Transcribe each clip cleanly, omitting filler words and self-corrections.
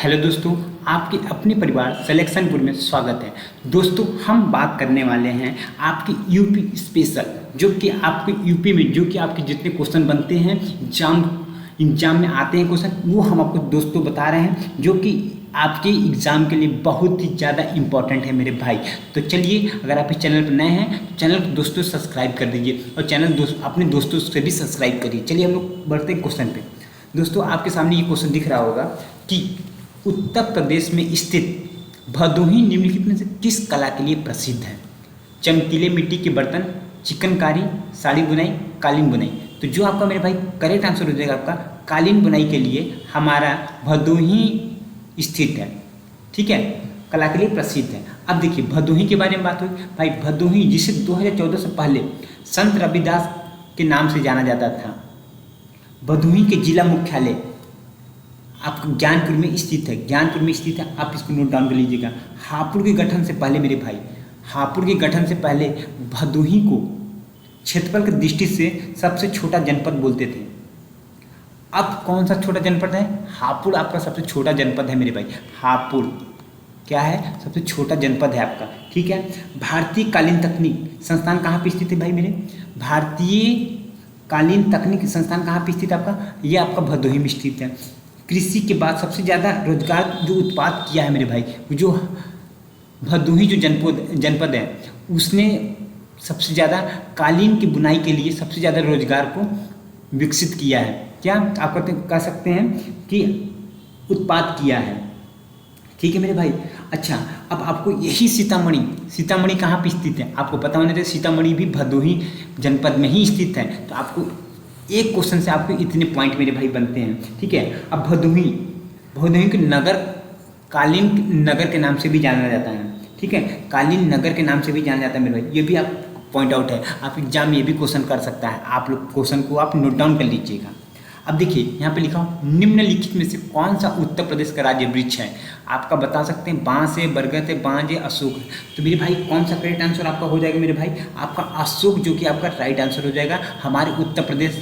Hello दोस्तों, आपके अपने परिवार सिलेक्शनपुर में स्वागत है। दोस्तों, हम बात करने वाले हैं आपकी यूपी स्पेशल, जो कि आपके यूपी में जो कि आपके जितने क्वेश्चन बनते हैं एग्जाम में आते हैं क्वेश्चन, वो हम आपको दोस्तों बता रहे हैं, जो कि आपके एग्ज़ाम के लिए बहुत ही ज़्यादा इंपॉर्टेंट है मेरे भाई। तो चलिए, अगर आप इस चैनल पर नए हैं तो चैनल को दोस्तों सब्सक्राइब कर दीजिए और चैनल अपने दोस्तों से भी सब्सक्राइब करिए। चलिए हम लोग बढ़ते हैं क्वेश्चन पे। दोस्तों, आपके सामने ये क्वेश्चन दिख रहा होगा कि उत्तर प्रदेश में स्थित भदोही निम्नलिखित में से किस कला के लिए प्रसिद्ध है? चमकीले मिट्टी के बर्तन, चिकनकारी, साड़ी बुनाई, कालीन बुनाई। तो जो आपका मेरे भाई करेक्ट आंसर हो जाएगा आपका कालीन बुनाई के लिए हमारा भदोही स्थित है। ठीक है, कला के लिए प्रसिद्ध है। अब देखिए भदोही के बारे में बात हुई भाई। भदोही जिसे 2014 से पहले संत रविदास के नाम से जाना जाता था। भदोही के जिला मुख्यालय आपको ज्ञानपुर में स्थित है। ज्ञानपुर में स्थित है, आप इसको नोट डाउन कर लीजिएगा। हापुड़ के गठन से पहले मेरे भाई, हापुड़ के गठन से पहले भदोही को क्षेत्रफल की दृष्टि से सबसे छोटा जनपद बोलते थे। अब कौन सा छोटा जनपद है? हापुड़ आपका सबसे छोटा जनपद है मेरे भाई। हापुड़ क्या है? सबसे छोटा जनपद है आपका। ठीक है। भारतीय कालीन तकनीक संस्थान कहाँ पे स्थित है भाई मेरे? भारतीय कालीन तकनीक संस्थान कहाँ पे स्थित है आपका? ये आपका भदोही में स्थित है। कृषि के बाद सबसे ज़्यादा रोजगार जो उत्पाद किया है मेरे भाई, जो भदोही जो जनपद है, उसने सबसे ज़्यादा कालीन की बुनाई के लिए सबसे ज़्यादा रोजगार को विकसित किया है। क्या आप कह सकते हैं कि उत्पाद किया है। ठीक है मेरे भाई। अच्छा, अब आपको यही सीतामढ़ी कहाँ पे स्थित है? आपको पता होना चाहिए, सीतामढ़ी भी भदोही जनपद में ही स्थित है। तो आपको एक क्वेश्चन से आपको इतने पॉइंट मेरे भाई बनते हैं। ठीक है। अब भदोही को नगर कालीन नगर के नाम से भी जाना जाता है। ठीक है, कालीन नगर के नाम से भी जाना जाता है मेरे भाई। ये भी आप पॉइंट आउट है, आप एग्जाम में ये भी क्वेश्चन कर सकता है। आप लोग क्वेश्चन को आप नोट डाउन कर लीजिएगा। अब देखिए यहाँ पे लिखा हो, निम्नलिखित में से कौन सा उत्तर प्रदेश का राज्य वृक्ष है? आपका बता सकते हैं, बांस है, बरगद है, बांज है, अशोक है। तो मेरे भाई कौन सा करेक्ट आंसर आपका हो जाएगा मेरे भाई? आपका अशोक, जो कि आपका राइट आंसर हो जाएगा हमारे उत्तर प्रदेश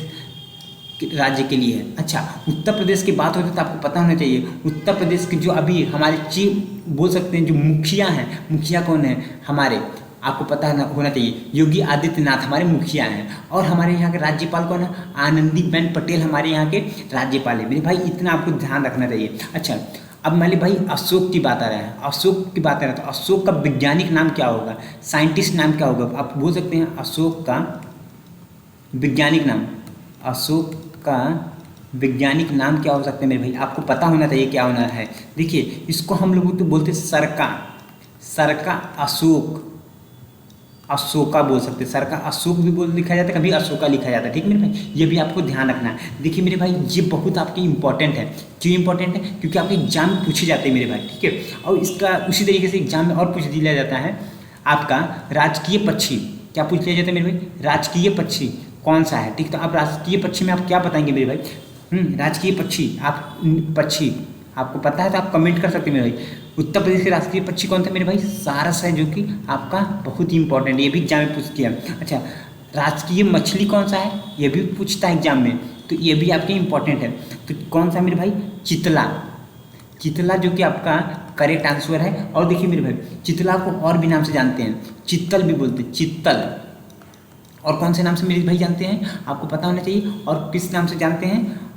राज्य के लिए है। अच्छा, उत्तर प्रदेश की बात होती है तो आपको पता होना चाहिए, उत्तर प्रदेश के जो अभी हमारे चीफ बोल सकते हैं, जो मुखिया हैं, मुखिया कौन है हमारे? आपको पता होना चाहिए, योगी आदित्यनाथ हमारे मुखिया हैं। और हमारे यहाँ के राज्यपाल कौन है? आनंदीबेन पटेल हमारे यहाँ के राज्यपाल है मेरे भाई। इतना आपको ध्यान रखना चाहिए। अच्छा, अब मान लीजिए भाई अशोक की बात आ रहा है, अशोक की बात आ रहा है, तो अशोक का वैज्ञानिक नाम क्या होगा? साइंटिस्ट नाम क्या होगा? आप बोल सकते हैं अशोक का वैज्ञानिक नाम, अशोक का वैज्ञानिक नाम क्या हो सकता है मेरे भाई? आपको पता होना चाहिए क्या होना है। देखिए, इसको हम लोग तो बोलते हैं सरका अशोका बोल सकते हैं। सरका अशोक भी लिखा जाता है, कभी अशोका लिखा जाता है। ठीक है मेरे भाई, ये भी आपको ध्यान रखना है। देखिए मेरे भाई, ये बहुत आपके इंपॉर्टेंट है। क्यों इंपॉर्टेंट है? क्योंकि आपके एग्जाम में पूछे जाते हैं मेरे भाई। ठीक है, और इसका उसी तरीके से एग्जाम में और पूछ दिया जाता है, आपका राजकीय पक्षी क्या पूछ लिया जाता है मेरे भाई? राजकीय पक्षी कौन सा है? ठीक, तो आप राजकीय पक्षी में आप क्या बताएंगे मेरे भाई? राजकीय पक्षी पक्षी आपको पता है तो आप कमेंट कर सकते हैं मेरे भाई। उत्तर प्रदेश के राष्ट्रीय पक्षी कौन था मेरे भाई? सारस है, जो कि आपका बहुत ही इंपॉर्टेंट है, ये भी एग्जाम में पूछती है। अच्छा, राजकीय मछली कौन सा है? ये भी पूछता है एग्जाम में, तो ये भी आपके इंपॉर्टेंट है। तो कौन सा मेरे भाई? चितला, जो कि आपका करेक्ट आंसर है। और देखिए मेरे भाई, चितला को और भी नाम से जानते हैं, चित्तल भी बोलते हैं, चित्तल। और कौन से नाम से मेरे भाई जानते हैं? आपको पता होना चाहिए। और किस नाम से जानते हैं?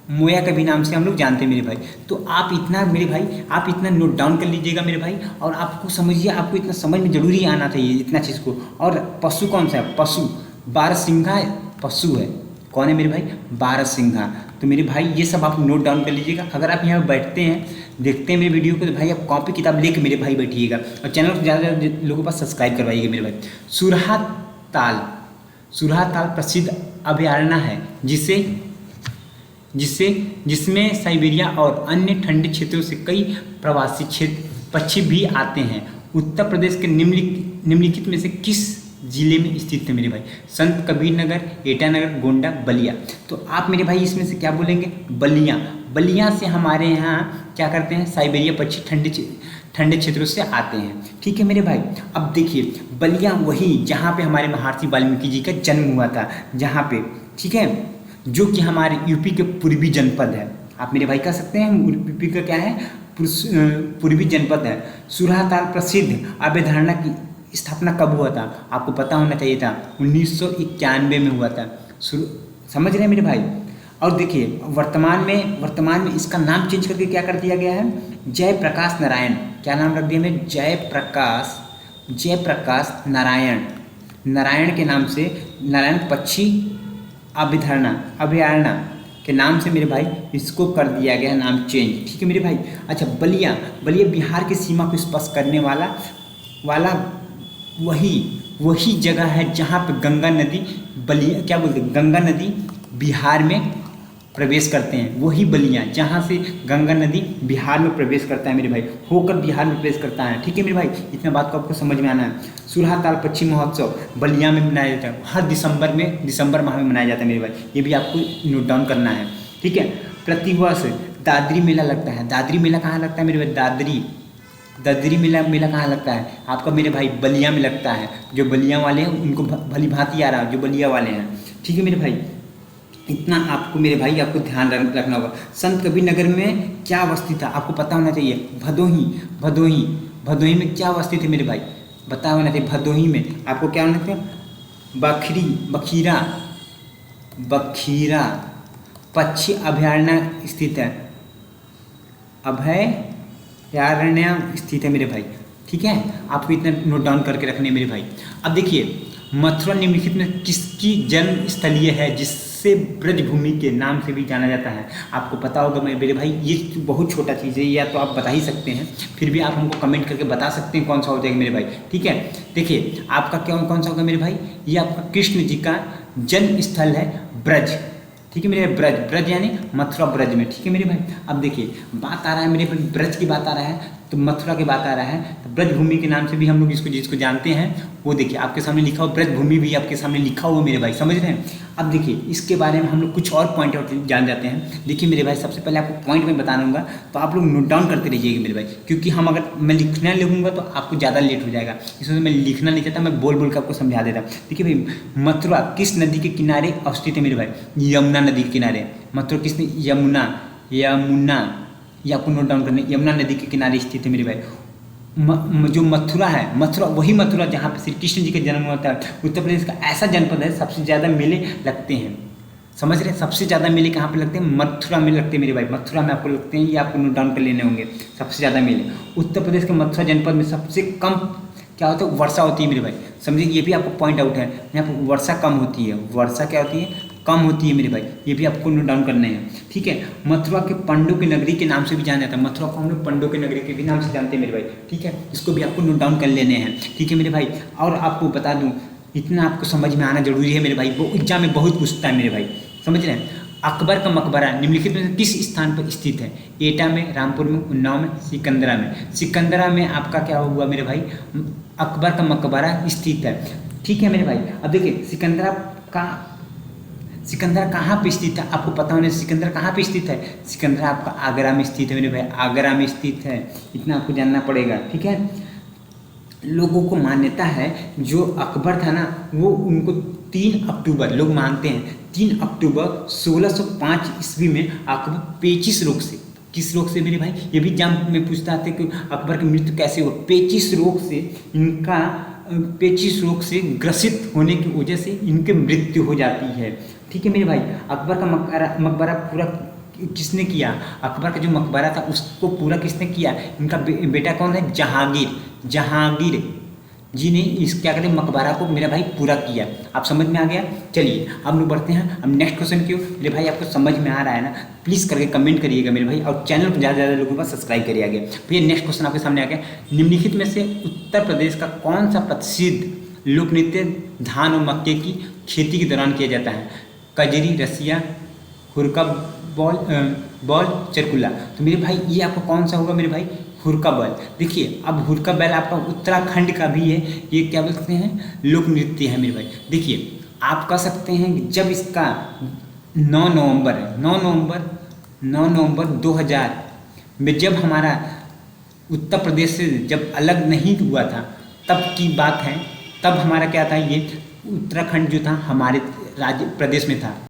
मोया के भी नाम से हम लोग जानते हैं मेरे भाई। तो आप इतना मेरे भाई, आप इतना नोट डाउन कर लीजिएगा मेरे भाई। और आपको समझिए, आपको इतना समझ में जरूरी आना चाहिए इतना चीज़ को। और पशु कौन सा है? पशु बारहसिंघा पशु है। कौन है मेरे भाई? बारहसिंघा। तो मेरे भाई ये सब आप नोट डाउन कर लीजिएगा। अगर आप यहाँ बैठते हैं, देखते हैं मेरे वीडियो को, तो भाई आप कॉपी किताब लेके मेरे भाई बैठिएगा और चैनल को ज़्यादा लोगों के पास सब्सक्राइब करवाइएगा मेरे भाई। सुरहा ताल प्रसिद्ध अभयारण्य है, जिसमें साइबेरिया और अन्य ठंडे क्षेत्रों से कई प्रवासी पक्षी भी आते हैं। उत्तर प्रदेश के निम्नलिखित में से किस जिले में स्थित है मेरे भाई? संत कबीर नगर, एटा नगर, गोंडा, बलिया। तो आप मेरे भाई इसमें से क्या बोलेंगे? बलिया से हमारे यहाँ क्या करते हैं? साइबेरिया पक्षी ठंडे क्षेत्रों से आते हैं। ठीक है मेरे भाई। अब देखिए, बलिया वही जहाँ पे हमारे महर्षि वाल्मीकि जी का जन्म हुआ था, जहाँ पे, ठीक है, जो कि हमारे यूपी के पूर्वी जनपद है। आप मेरे भाई कह सकते हैं यूपी का क्या है, पूर्वी जनपद है। सुरहाताल प्रसिद्ध अवधारणा की स्थापना कब हुआ था? आपको पता होना चाहिए था, 1991 में हुआ था। समझ रहे हैं मेरे भाई? और देखिए वर्तमान में इसका नाम चेंज करके क्या कर दिया गया है, जयप्रकाश नारायण। क्या नाम रख दिया हमें? जयप्रकाश नारायण के नाम से, नारायण पक्षी अभयारण्य के नाम से मेरे भाई इसको कर दिया गया है नाम चेंज। ठीक है मेरे भाई। अच्छा, बलिया बिहार की सीमा को स्पर्श करने वाला वही जगह है जहाँ पे गंगा नदी गंगा नदी बिहार में प्रवेश करते हैं। वही बलिया जहाँ से गंगा नदी बिहार में प्रवेश करता है मेरे भाई, होकर बिहार में प्रवेश करता है। ठीक है मेरे भाई, इतना बात को आपको समझ में आना है। सुरहाताल पक्षी महोत्सव बलिया में मनाया जाता है, हर दिसंबर माह में मनाया जाता है मेरे भाई, ये भी आपको नोट डाउन करना है। ठीक है। प्रतिवर्ष दादरी मेला लगता है। दादरी मेला कहाँ लगता है मेरे भाई? दादरी मेला कहाँ लगता है आपका मेरे भाई? बलिया में लगता है। जो बलिया वाले हैं उनको भली भांति आ रहा है, जो बलिया वाले हैं। ठीक है मेरे भाई, इतना आपको मेरे भाई आपको ध्यान रखना होगा। संत कबीर नगर में क्या अवस्थित था? आपको पता होना चाहिए। भदोही में क्या अवस्थित है मेरे भाई? पता होना चाहिए। भदोही में आपको क्या होना चाहिए? बखीरा पक्षी अभयारण्य स्थित है। अभयारण्य स्थित है मेरे भाई। ठीक है, आपको इतना नोट डाउन करके रखने मेरे भाई। अब देखिए, मथुरा निम्नलिखित में किसकी जन्म स्थलीय है जिससे ब्रजभूमि के नाम से भी जाना जाता है? आपको पता होगा मेरे भाई, ये बहुत छोटा चीज़ है, या तो आप बता ही सकते हैं, फिर भी आप हमको कमेंट करके बता सकते हैं कौन सा हो जाएगा मेरे भाई। ठीक है, देखिए आपका कौन सा होगा मेरे भाई? ये आपका कृष्ण जी का जन्म स्थल है ब्रज। ठीक है मेरे भाई, ब्रज यानी मथुरा ब्रज में। ठीक है मेरे भाई। अब देखिए बात आ रहा है मेरे भाई, ब्रज की बात आ रहा है तो मथुरा की बात आ रहा है, तो ब्रजभूमि के नाम से भी हम लोग जिसको जानते हैं, वो देखिए आपके सामने लिखा हुआ, ब्रजभूमि भी आपके सामने लिखा हुआ मेरे भाई, समझ रहे हैं? अब देखिए इसके बारे में हम लोग कुछ और पॉइंट आउट जान जाते हैं। देखिए मेरे भाई, सबसे पहले आपको पॉइंट में बता दूंगा, तो आप लोग नोट डाउन करते रहिएगा मेरे भाई, क्योंकि मैं लिखना लगूंगा तो आपको ज़्यादा लेट हो जाएगा, इसलिए मैं लिखना नहीं चाहता, मैं बोल के आपको समझा देता हूँ। देखिए भाई, मथुरा किस नदी के किनारे अवस्थित है मेरे भाई? यमुना नदी के किनारे। मथुरा किसने? यमुना, ये आपको नोट डाउन करना है, यमुना नदी के किनारे स्थित है मेरे भाई। जो मथुरा है, वही मथुरा जहाँ पे श्री कृष्ण जी का जन्म हुआ था। उत्तर प्रदेश का ऐसा जनपद है, सबसे ज़्यादा मेले लगते हैं, समझ रहे हैं? सबसे ज़्यादा मेले कहाँ पे लगते हैं? मथुरा में लगते हैं मेरे भाई, मथुरा में आपको लगते हैं, ये आपको नोट डाउन कर लेने होंगे। सबसे ज़्यादा मेले उत्तर प्रदेश के मथुरा जनपद में सबसे कम क्या होता है? वर्षा होती है मेरे भाई, समझिए, ये भी आपको पॉइंट आउट है। यहाँ पर वर्षा कम होती है, वर्षा क्या होती है? कम होती है मेरे भाई, ये भी आपको नोट डाउन करने हैं। ठीक है, मथुरा के पंडों की नगरी के नाम से भी जाना जाता है। मथुरा को हम लोग पंडों की नगरी के भी नाम से जानते हैं मेरे भाई। ठीक है, इसको भी आपको नोट डाउन कर लेने हैं। ठीक है मेरे भाई, और आपको बता दूँ, इतना आपको समझ में आना जरूरी है मेरे भाई, वो एग्जाम में बहुत पूछता है मेरे भाई, समझ रहे हैं? अकबर का मकबरा निम्नलिखित में से किस स्थान पर स्थित है? एटा में, रामपुर में, उन्नाव में, सिकंदरा में। सिकंदरा में आपका क्या हुआ मेरे भाई? अकबर का मकबरा स्थित है। ठीक है मेरे भाई। अब देखिए सिकंदरा कहाँ पे स्थित है? आपको पता होना, सिकंदरा कहाँ पे स्थित है? सिकंदरा आपका आगरा में स्थित है मेरे भाई, आगरा में स्थित है, इतना आपको जानना पड़ेगा। ठीक है, लोगों को मान्यता है जो अकबर था ना, वो उनको 3 अक्टूबर लोग मानते हैं, 3 अक्टूबर 1605 ईस्वी में अकबर पेचिश रोग से, किस रोग से मेरे भाई? ये भी एग्जाम में पूछता है कि अकबर की मृत्यु कैसे हुआ? पेचिश रोग से ग्रसित होने की वजह से इनकी मृत्यु हो जाती है। ठीक है मेरे भाई। अकबर का मकबरा पूरा किसने किया? अकबर का जो मकबरा था उसको पूरा किसने किया? इनका बेटा कौन है? जहांगीर जी ने क्या कहते हैं, मकबरा को मेरा भाई पूरा किया। आप समझ में आ गया? चलिए हम लोग बढ़ते हैं अब नेक्स्ट क्वेश्चन की ओर। मेरे भाई आपको समझ में आ रहा है ना? प्लीज़ करके कमेंट करिएगा मेरे भाई, और चैनल को ज़्यादा लोगों पर सब्सक्राइब करिए आगे। भैया नेक्स्ट क्वेश्चन आपके सामने आ गया, निम्नलिखित में से उत्तर प्रदेश का कौन सा प्रसिद्ध लोक नृत्य धान और मक्के की खेती के दौरान किया जाता है? कजरी, रसिया, हुरका बॉल, चरकुला। तो मेरे भाई ये आपका कौन सा होगा मेरे भाई? हुरका बैल। देखिए अब हुरका बैल आपका उत्तराखंड का भी है, ये क्या बोलते हैं? लोक नृत्य है मेरे भाई। देखिए आप कह सकते हैं कि जब इसका 9 नवंबर 2000 में जब हमारा उत्तर प्रदेश से जब अलग नहीं हुआ था तब की बात है। तब हमारा क्या था, ये उत्तराखंड जो था हमारे राज्य प्रदेश में था।